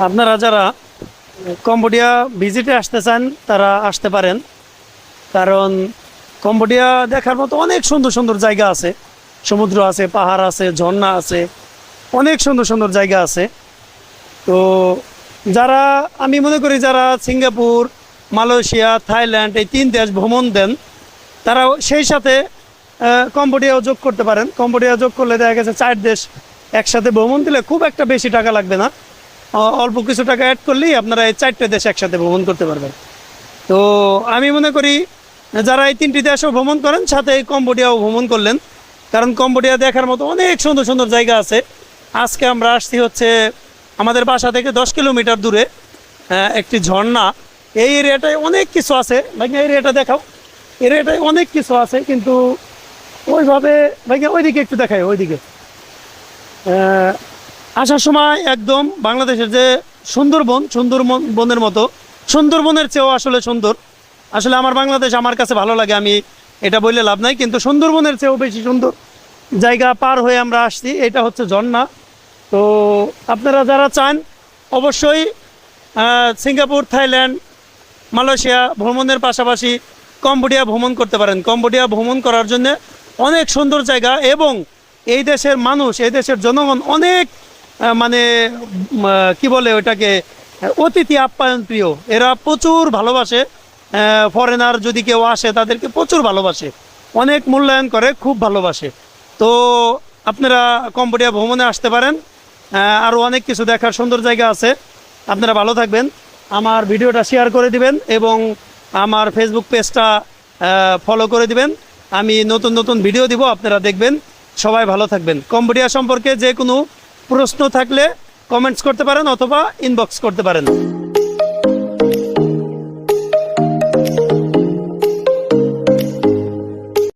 আপনারা যারা কম্বোডিয়া ভিজিটে আসতে চান তারা আসতে পারেন, কারণ কম্বোডিয়া দেখার মতো অনেক সুন্দর সুন্দর জায়গা আছে। সমুদ্র আছে, পাহাড় আছে, ঝর্ণা আছে, অনেক সুন্দর সুন্দর জায়গা আছে। তো যারা আমি মনে করি যারা সিঙ্গাপুর, মালয়েশিয়া, থাইল্যান্ড এই 3 দেশ ভ্রমণ দেন তারা সেই সাথে কম্বোডিয়াও যোগ করতে পারেন। কম্বোডিয়া যোগ করলে দেখা গেছে 4 দেশ একসাথে ভ্রমণ দিলে খুব একটা বেশি টাকা লাগবে না, অল্প কিছু টাকা অ্যাড করলেই আপনারা এই 4টে দেশ একসাথে ভ্রমণ করতে পারবেন। তো আমি মনে করি যারা এই 3টি দেশও ভ্রমণ করেন সাথে এই কম্বোডিয়াও ভ্রমণ করলেন, কারণ কম্বোডিয়া দেখার মতো অনেক সুন্দর সুন্দর জায়গা আছে। আজকে আমরা আসছি হচ্ছে আমাদের বাসা থেকে 10 কিলোমিটার দূরে একটি ঝর্ণা। এই এরিয়াটায় অনেক কিছু আছে ভাই, এরিয়াটা দেখাও। এরিয়াটায় অনেক কিছু আছে কিন্তু ওইভাবে ভাই ওইদিকে একটু দেখাই। ওইদিকে আসার সময় একদম বাংলাদেশের যে সুন্দরবনের মতো, সুন্দরবনের চেয়েও আসলে সুন্দর। আসলে আমার বাংলাদেশ আমার কাছে ভালো লাগে, আমি এটা বললে লাভ নাই, কিন্তু সুন্দরবনের চেয়েও বেশি সুন্দর জায়গা পার হয়ে আমরা আসছি। এটা হচ্ছে ঝর্ণা। তো আপনারা যারা চান অবশ্যই সিঙ্গাপুর, থাইল্যান্ড, মালয়েশিয়া ভ্রমণের পাশাপাশি কম্বোডিয়া ভ্রমণ করতে পারেন। কম্বোডিয়া ভ্রমণ করার জন্য অনেক সুন্দর জায়গা, এবং এই দেশের মানুষ, এই দেশের জনগণ অনেক মানে কি বলে ওটাকে, অতিথি আপ্যায়ন প্রিয়। এরা প্রচুর ভালোবাসে, ফরেনার যদি কেউ আসে তাদেরকে প্রচুর ভালোবাসে, অনেক মূল্যায়ন করে, খুব ভালোবাসে। তো আপনারা কম্বোডিয়া ভ্রমণে আসতে পারেন। আরও অনেক কিছু দেখার সুন্দর জায়গা আছে। আপনারা ভালো থাকবেন, আমার ভিডিওটা শেয়ার করে দিবেন এবং আমার ফেসবুক পেজটা ফলো করে দিবেন। আমি নতুন নতুন ভিডিও দিব, আপনারা দেখবেন। সবাই ভালো থাকবেন। কম্বোডিয়া সম্পর্কে যে কোনো প্রশ্ন থাকলে কমেন্টস করতে পারেন অথবা ইনবক্স করতে পারেন।